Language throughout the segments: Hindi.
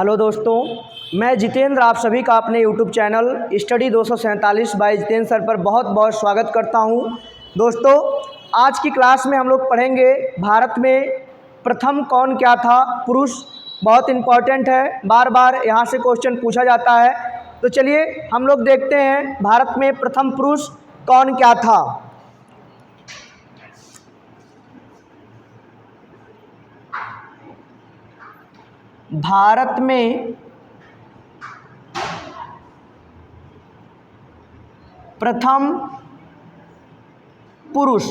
हेलो दोस्तों, मैं जितेंद्र आप सभी का अपने YouTube channel study 247 by Jitendra sir पर बहुत बहुत स्वागत करता हूं। दोस्तों, आज की क्लास में हम लोग पढ़ेंगे भारत में प्रथम कौन क्या था पुरुष। बहुत इम्पॉर्टेंट है, बार बार यहाँ से क्वेश्चन पूछा जाता है। तो चलिए हम लोग देखते हैं भारत में प्रथम पुरुष कौन क्या था। भारत में प्रथम पुरुष,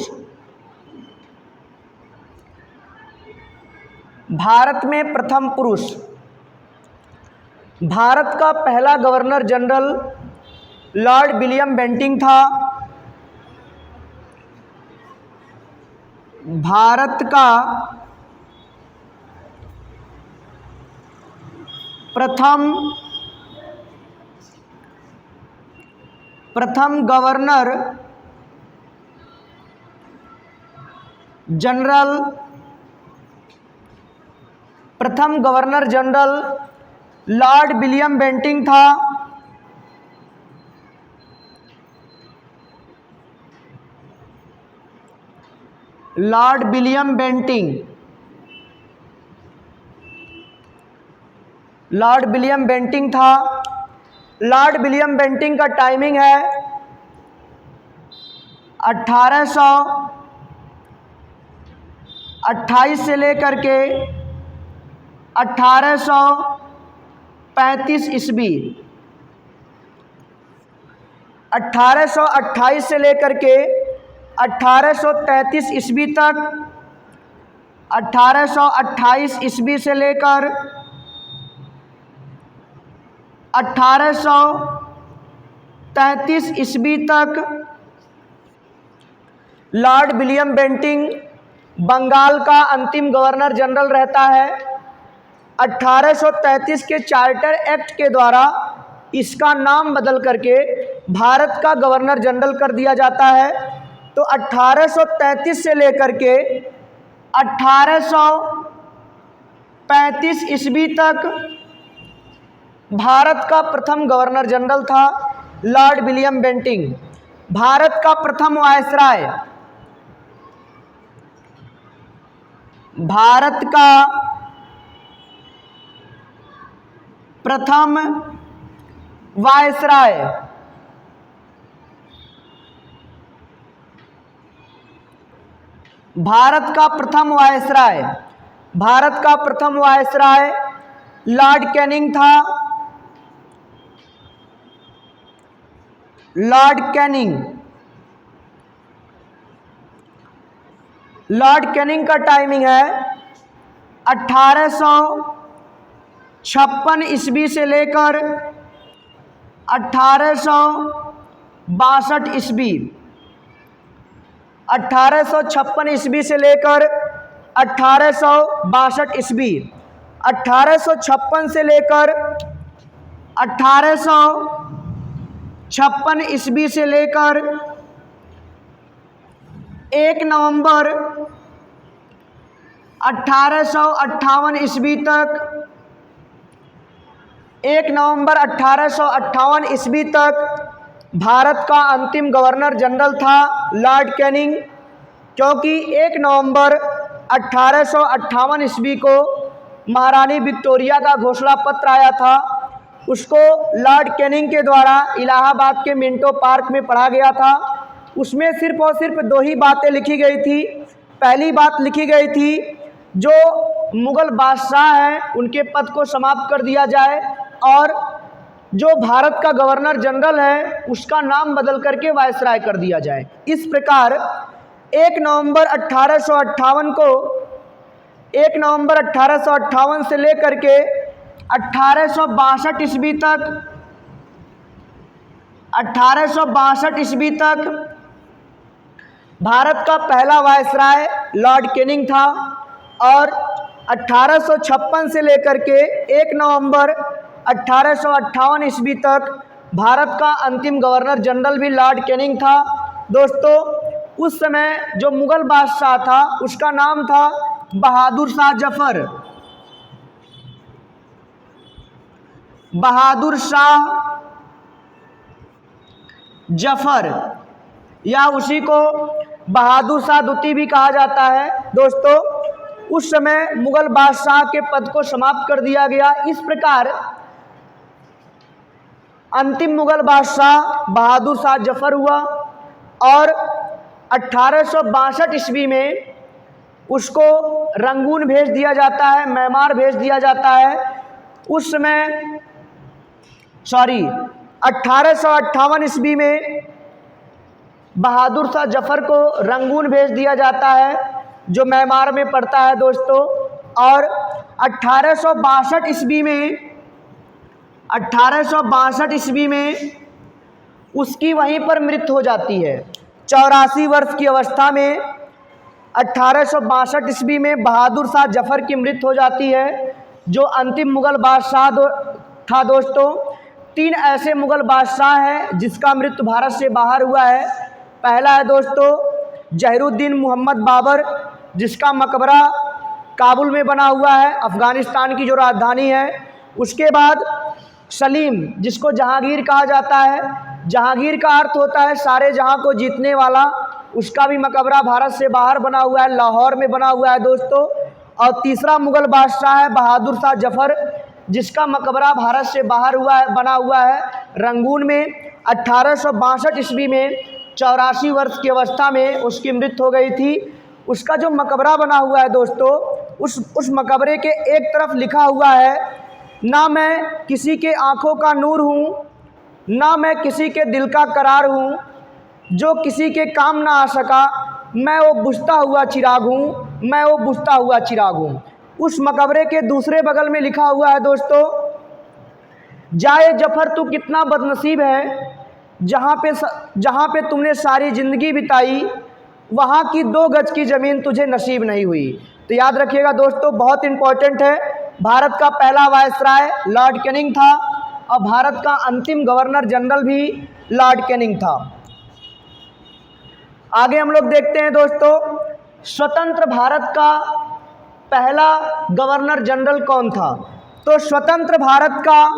भारत में प्रथम पुरुष, भारत का पहला governor general Lord William Bentinck था। भारत का प्रथम governor general Lord William Bentinck था। लॉर्ड विलियम बेंटिंक था। लॉर्ड विलियम बेंटिंक का टाइमिंग है 1828 से लेकर के 1835 ईस्वी। 1828 से लेकर के 1833 ईस्वी तक, 1828 ईस्वी से लेकर 1833 ईस्वी तक लॉर्ड विलियम बेंटिंक बंगाल का अंतिम गवर्नर जनरल रहता है। 1833 के चार्टर एक्ट के द्वारा इसका नाम बदल करके भारत का गवर्नर जनरल कर दिया जाता है। तो 1833 से लेकर के 1835 ईस्वी तक भारत का प्रथम गवर्नर जनरल था लॉर्ड विलियम बेंटिंक। भारत का प्रथम वायसराय, भारत का प्रथम वायसराय लॉर्ड कैनिंग था। लॉर्ड कैनिंग का टाइमिंग है 1856 ईस्वी से लेकर 1862 ईस्वी। 1856 ईस्वी से लेकर 1862 ईस्वी। 1856 से लेकर 1856 ईस्वी से लेकर 1 नवंबर 1858 ईस्वी तक, 1 नवंबर 1858 ईस्वी तक भारत का अंतिम गवर्नर जनरल था लॉर्ड कैनिंग। क्योंकि 1 नवंबर 1858 ईस्वी को महारानी विक्टोरिया का घोषणा पत्र आया था, उसको लॉर्ड कैनिंग के द्वारा इलाहाबाद के मिंटो पार्क में पढ़ा गया था। उसमें सिर्फ और सिर्फ 2 ही बातें लिखी गई थी। पहली बात लिखी गई थी जो मुग़ल बादशाह हैं उनके पद को समाप्त कर दिया जाए और जो भारत का गवर्नर जनरल है उसका नाम बदल करके वायसराय कर दिया जाए। इस प्रकार 1 नवंबर 1858 से लेकर के 1862 ईस्वी तक, 1862 ईस्वी तक भारत का पहला वायसराय लॉर्ड कैनिंग था और 1856 से लेकर के 1 नवंबर 1858 ईस्वी तक भारत का अंतिम गवर्नर जनरल भी लॉर्ड कैनिंग था। दोस्तों, उस समय जो मुग़ल बादशाह था उसका नाम था बहादुर शाह जफर। बहादुर शाह जफर, या उसी को बहादुर शाह द्वितीय भी कहा जाता है दोस्तों, उस समय मुगल बादशाह के पद को समाप्त कर दिया गया। इस प्रकार अंतिम मुगल बादशाह बहादुर शाह जफर हुआ और 1862 ईस्वी में उसको रंगून भेज दिया जाता है, म्यांमार भेज दिया जाता है। उस समय 1858 ईस्वी में बहादुर शाह जफर को रंगून भेज दिया जाता है जो म्यांमार में पड़ता है दोस्तों। और 1862 ईस्वी में उसकी वहीं पर मृत्यु हो जाती है। 84 वर्ष की अवस्था में 1862 ईस्वी में बहादुर शाह जफर की मृत्यु हो जाती है जो अंतिम मुगल बादशाह था दोस्तों। 3 ऐसे मुगल बादशाह हैं जिसका मृत्यु भारत से बाहर हुआ है। पहला है दोस्तों जहीरुद्दीन मोहम्मद बाबर, जिसका मकबरा काबुल में बना हुआ है, अफ़गानिस्तान की जो राजधानी है। उसके बाद सलीम, जिसको जहांगीर कहा जाता है, जहांगीर का अर्थ होता है सारे जहां को जीतने वाला, उसका भी मकबरा भारत से बाहर बना हुआ है, लाहौर में बना हुआ है दोस्तों। और तीसरा मुगल बादशाह है बहादुर शाह जफर, जिसका मकबरा भारत से बाहर बना हुआ है रंगून में। 1862 ईस्वी में 84 वर्ष की अवस्था में उसकी मृत्यु हो गई थी। उसका जो मकबरा बना हुआ है दोस्तों, उस मकबरे के एक तरफ लिखा हुआ है, ना मैं किसी के आँखों का नूर हूँ, ना मैं किसी के दिल का करार हूँ, जो किसी के काम ना आ सका, मैं वो बुझता हुआ चिराग हूँ, मैं वो बुझता हुआ चिराग हूँ। उस मकबरे के दूसरे बगल में लिखा हुआ है दोस्तों, जाए जफर तू कितना बदनसीब है, जहाँ पे तुमने सारी ज़िंदगी बिताई, वहाँ की 2 गज की ज़मीन तुझे नसीब नहीं हुई। तो याद रखिएगा दोस्तों, बहुत इम्पोर्टेंट है। भारत का पहला वायसराय लॉर्ड कैनिंग था और भारत का अंतिम गवर्नर जनरल भी लॉर्ड कैनिंग था। आगे हम लोग देखते हैं दोस्तों, स्वतंत्र भारत का पहला गवर्नर जनरल कौन था। तो स्वतंत्र भारत का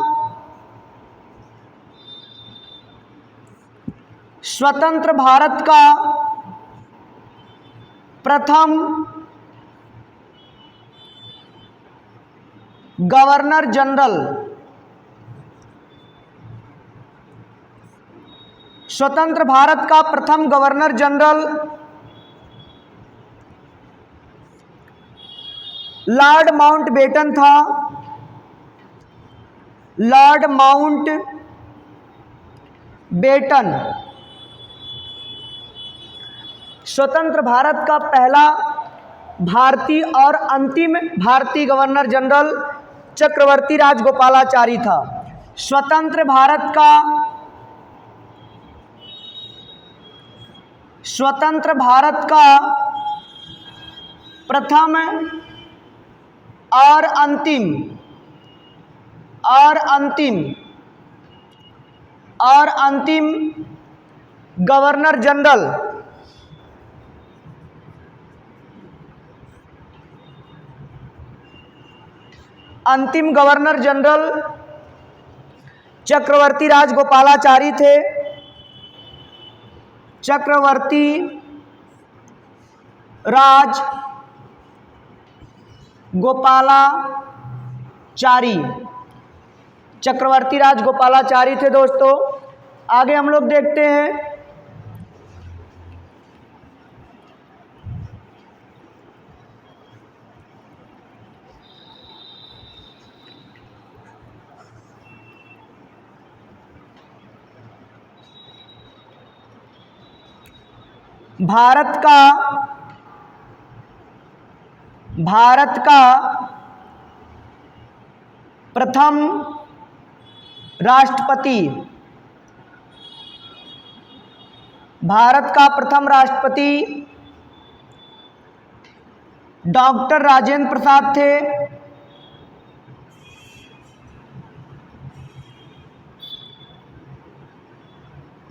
प्रथम गवर्नर जनरल, स्वतंत्र भारत का प्रथम गवर्नर जनरल लॉर्ड माउंटबेटन था। लॉर्ड माउंटबेटन स्वतंत्र भारत का पहला भारतीय और अंतिम भारतीय गवर्नर जनरल चक्रवर्ती राजगोपालाचारी था। स्वतंत्र भारत का प्रथम और अंतिम गवर्नर जनरल चक्रवर्ती राजगोपालाचारी थे। चक्रवर्ती राजगोपालाचारी थे दोस्तों। आगे हम लोग देखते हैं, भारत का प्रथम राष्ट्रपति डॉक्टर राजेंद्र प्रसाद थे।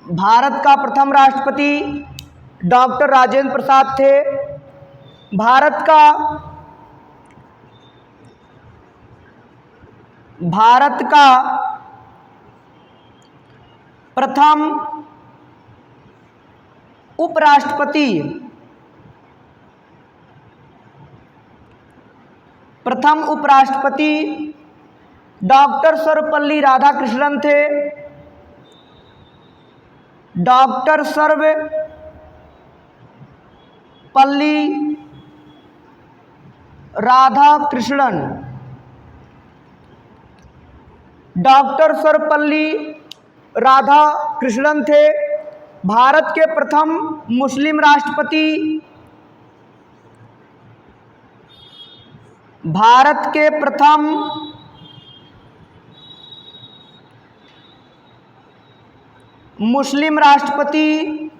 भारत का प्रथम राष्ट्रपति डॉक्टर राजेंद्र प्रसाद थे। भारत का प्रथम उपराष्ट्रपति डॉक्टर सर्वपल्ली राधाकृष्णन थे। डॉक्टर सर्वपल्ली राधाकृष्णन। डॉक्टर सर्वपल्ली राधाकृष्णन थे भारत के प्रथम मुस्लिम राष्ट्रपति। भारत के प्रथम मुस्लिम राष्ट्रपति।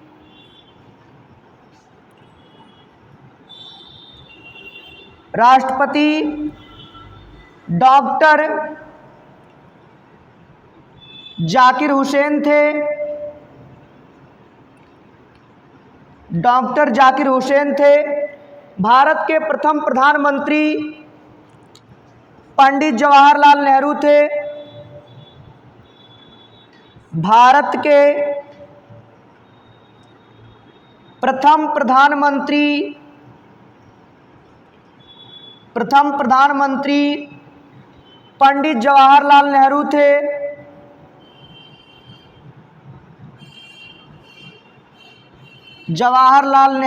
डॉक्टर जाकिर हुसैन थे। डॉक्टर जाकिर हुसैन थे। भारत के प्रथम प्रधानमंत्री पंडित जवाहरलाल नेहरू थे। भारत के प्रथम प्रधानमंत्री पंडित जवाहरलाल नेहरू थे। जवाहरलाल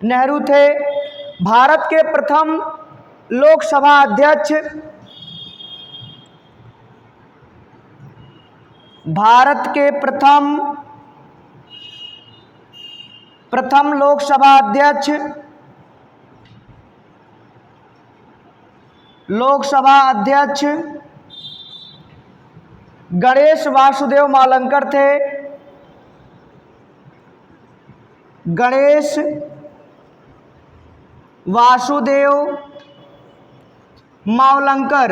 नेहरू थे। भारत के प्रथम लोकसभा अध्यक्ष। भारत के प्रथम लोकसभा अध्यक्ष गणेश वासुदेव मावलंकर थे। गणेश वासुदेव मावलंकर।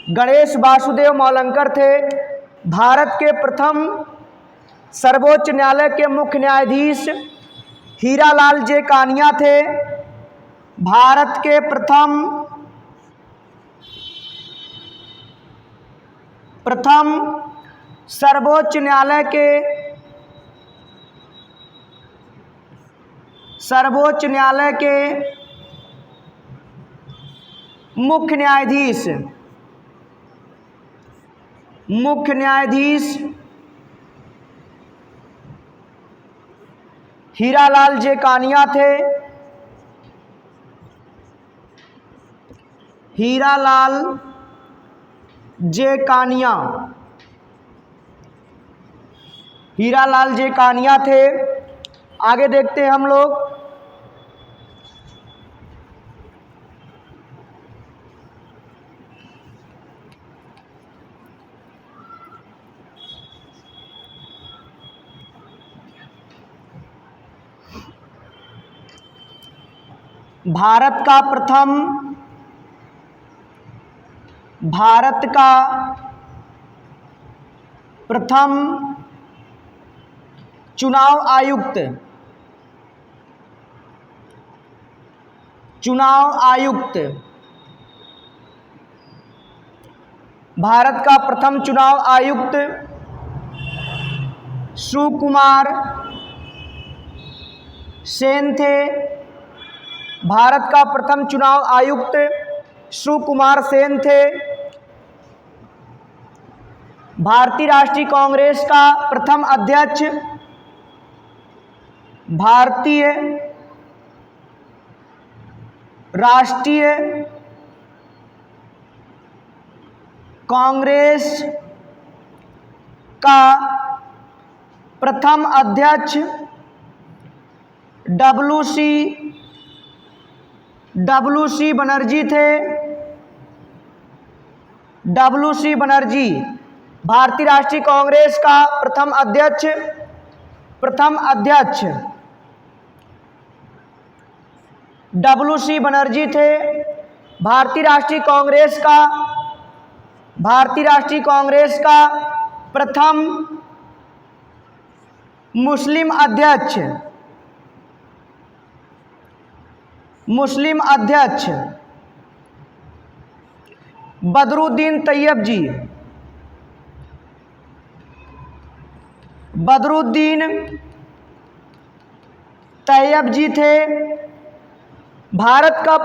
गणेश वासुदेव मावलंकर थे भारत के प्रथम सर्वोच्च न्यायालय के मुख्य न्यायाधीश। हीरालाल जे कानिया थे भारत के प्रथम सर्वोच्च न्यायालय के मुख्य न्यायाधीश हीरालाल जे कानिया थे। हीरालाल जे कानिया थे। आगे देखते हैं हम लोग। भारत का प्रथम चुनाव आयुक्त। भारत का प्रथम चुनाव आयुक्त सुकुमार सेन थे। भारत का प्रथम चुनाव आयुक्त सुकुमार सेन थे। भारतीय राष्ट्रीय कांग्रेस का प्रथम अध्यक्ष भारतीय राष्ट्रीय कांग्रेस का प्रथम अध्यक्ष डब्ल्यू.सी. बनर्जी थे। डब्ल्यू.सी. बनर्जी भारतीय राष्ट्रीय कांग्रेस का प्रथम अध्यक्ष डब्ल्यू.सी. बनर्जी थे। भारतीय राष्ट्रीय कांग्रेस का प्रथम मुस्लिम अध्यक्ष बदरुद्दीन तैयब जी। बदरुद्दीन तैयब जी थे भारत का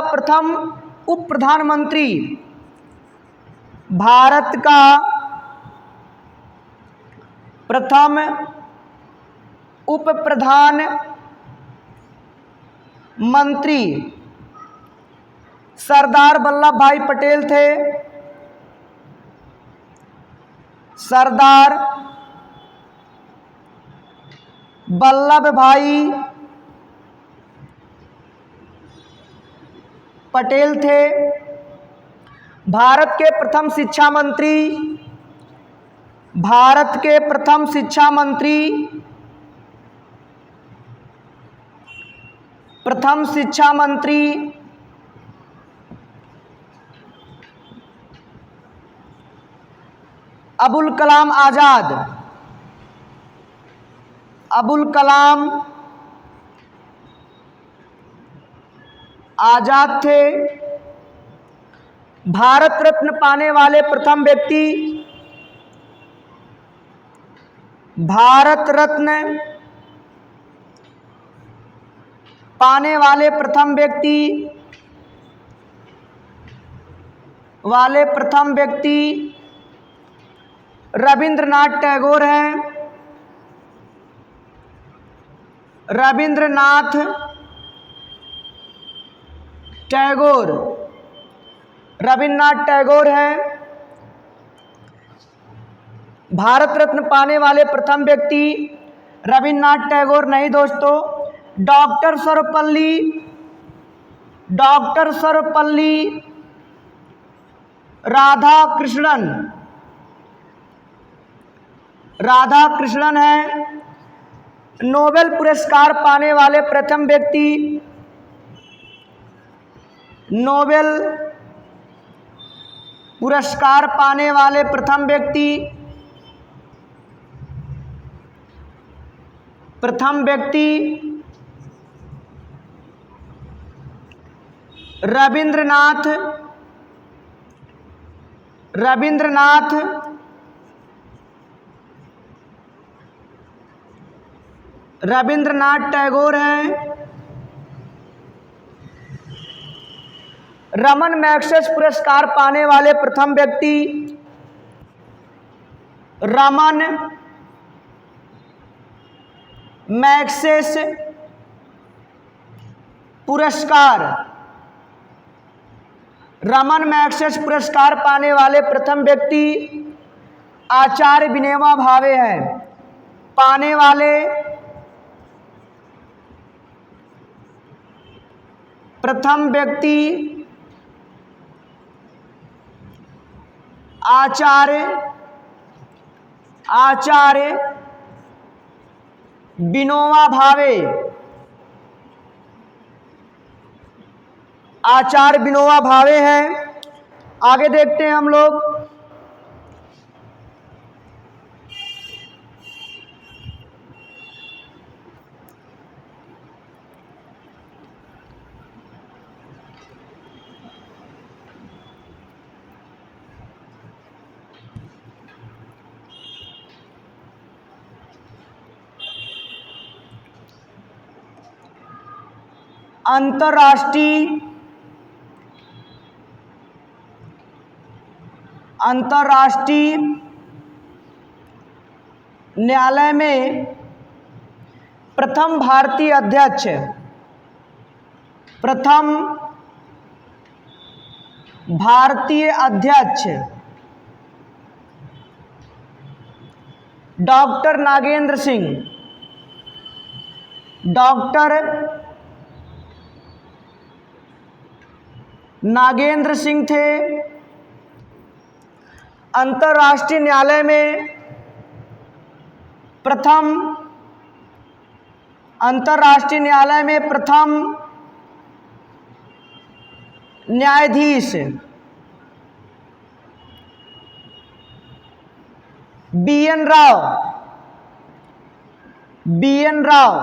प्रथम उप प्रधानमंत्री। भारत का प्रथम उप प्रधान मंत्री सरदार वल्लभ भाई पटेल थे। सरदार वल्लभ भाई पटेल थे। भारत के प्रथम शिक्षा मंत्री, भारत के प्रथम शिक्षा मंत्री, प्रथम शिक्षा मंत्री अबुल कलाम आज़ाद। अबुल कलाम आज़ाद थे। भारत रत्न पाने वाले प्रथम व्यक्ति, भारत रत्न पाने वाले प्रथम व्यक्ति रविंद्रनाथ टैगोर हैं। रविंद्रनाथ टैगोर, रविन्द्रनाथ टैगोर हैं। भारत रत्न पाने वाले प्रथम व्यक्ति रविन्द्रनाथ टैगोर नहीं दोस्तों, डॉक्टर सर्वपल्ली राधाकृष्णन है। नोबेल पुरस्कार पाने वाले प्रथम व्यक्ति, नोबेल पुरस्कार पाने वाले प्रथम व्यक्ति रविंद्रनाथ टैगोर हैं। रमन मैग्सेस पुरस्कार पाने वाले प्रथम व्यक्ति रमन मैग्सेस पुरस्कार, रमन मैग्सेस पुरस्कार पाने वाले प्रथम व्यक्ति आचार्य विनोबा भावे हैं। पाने वाले प्रथम व्यक्ति आचार्य विनोबा भावे, आचार्य विनोबा भावे हैं। आगे देखते हैं हम लोग। अंतर्राष्ट्रीय न्यायालय में प्रथम भारतीय अध्यक्ष, प्रथम भारतीय अध्यक्ष डॉक्टर नागेंद्र सिंह, डॉक्टर नागेंद्र सिंह थे। अंतर्राष्ट्रीय न्यायालय में प्रथम न्यायाधीश बी.एन. राव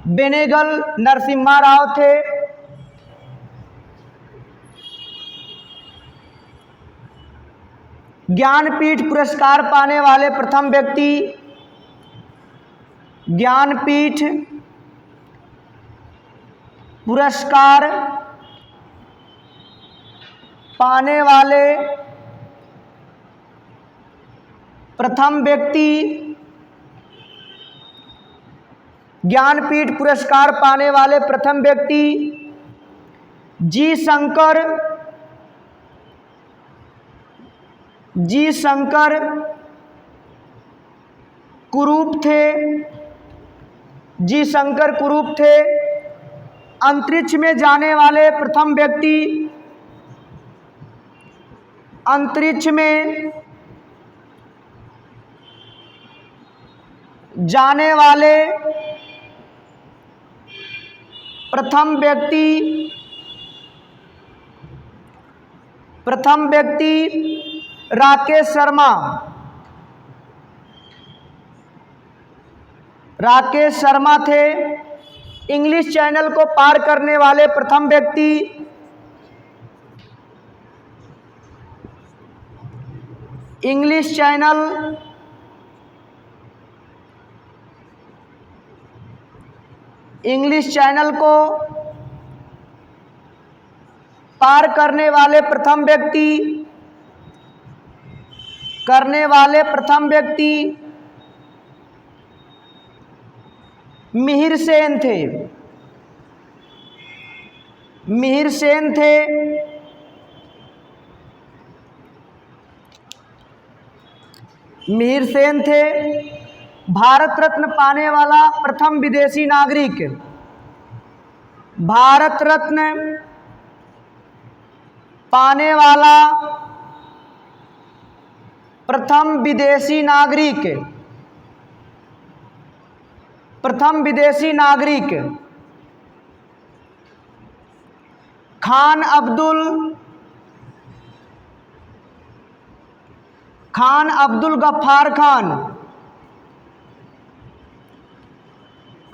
बेनेगल नरसिम्हा राव थे। ज्ञानपीठ पुरस्कार पाने वाले प्रथम व्यक्ति, ज्ञानपीठ पुरस्कार पाने वाले प्रथम व्यक्ति, ज्ञानपीठ पुरस्कार पाने वाले प्रथम व्यक्ति जी शंकर कुरूप थे। जी शंकर कुरूप थे। अंतरिक्ष में जाने वाले प्रथम व्यक्ति, अंतरिक्ष में जाने वाले प्रथम व्यक्ति राकेश शर्मा। राकेश शर्मा थे। इंग्लिश चैनल को पार करने वाले प्रथम व्यक्ति, इंग्लिश चैनल को पार करने वाले प्रथम व्यक्ति मिहिर सेन थे। मिहिर सेन थे। मिहिर सेन थे। भारत रत्न पाने वाला प्रथम विदेशी नागरिक, भारत रत्न पाने वाला प्रथम विदेशी नागरिक खान अब्दुल गफ्फार खान।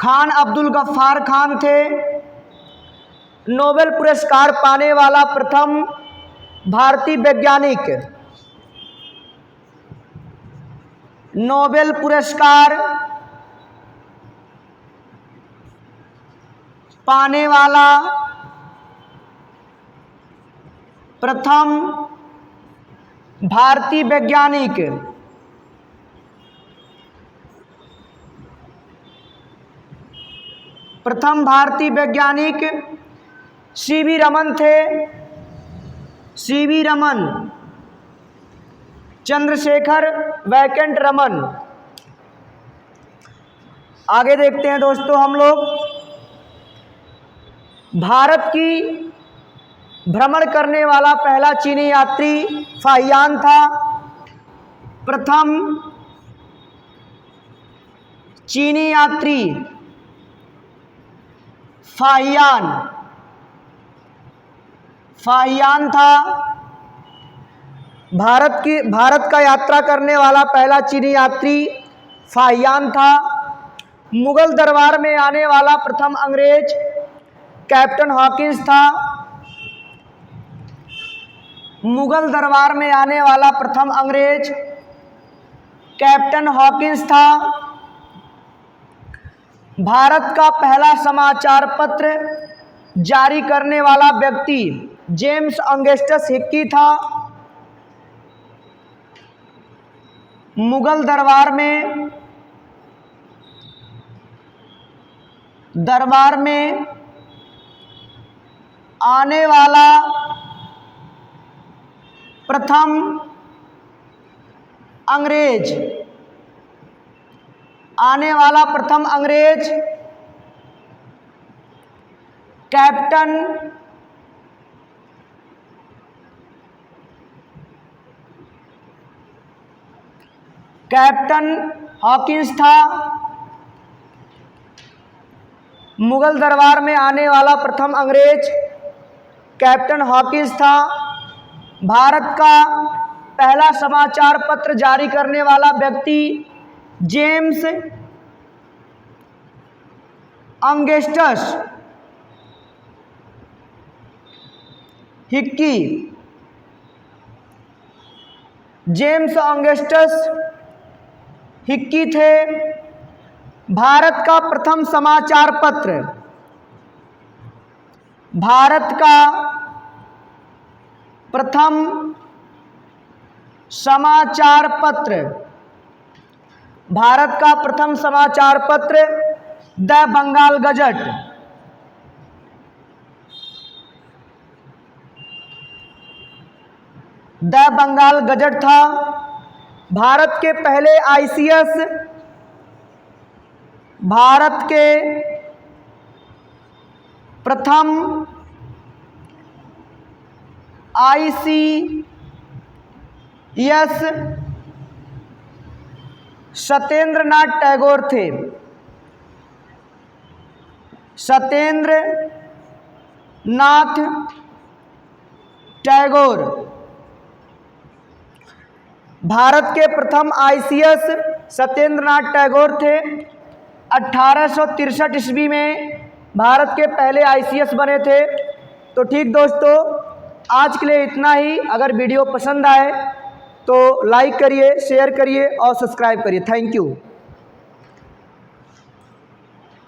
खान अब्दुल गफ्फार खान थे। नोबेल पुरस्कार पाने वाला प्रथम भारतीय वैज्ञानिक, नोबेल पुरस्कार पाने वाला प्रथम भारतीय वैज्ञानिक सीवी रमन थे। CV Raman, Chandrashekhar vacant Raman. आगे देखते हैं दोस्तों हम लोग। भारत की भ्रमण करने वाला पहला चीनी यात्री फाहियान था। प्रथम चीनी यात्री फाहियान था। भारत का यात्रा करने वाला पहला चीनी यात्री फाहियान था। मुगल दरबार में आने वाला प्रथम अंग्रेज कैप्टन हॉकिंस था। मुगल दरबार में आने वाला प्रथम अंग्रेज कैप्टन हॉकिंस था। भारत का पहला समाचार पत्र जारी करने वाला व्यक्ति जेम्स ऑगस्टस हिक्की था। मुगल दरबार में आने वाला प्रथम अंग्रेज कैप्टन हॉकिंस था। मुगल दरबार में आने वाला प्रथम अंग्रेज कैप्टन हॉकिंस था। भारत का पहला समाचार पत्र जारी करने वाला व्यक्ति James Augustus Hickey. James Augustus Hickey थे। भारत का प्रथम समाचार पत्र, भारत का प्रथम समाचार पत्र, भारत का प्रथम समाचार पत्र the Bengal Gazette. The Bengal Gazette था। भारत के पहले आईसीएस, भारत के प्रथम आईसीएस सत्येंद्र नाथ टैगोर थे। सत्येंद्र नाथ टैगोर भारत के प्रथम आईसीएस सत्येंद्र नाथ टैगोर थे। 1863 ईस्वी में भारत के पहले आईसीएस बने थे। तो ठीक दोस्तों, आज के लिए इतना ही। अगर वीडियो पसंद आए तो लाइक करिए, शेयर करिए और सब्सक्राइब करिए। Thank you.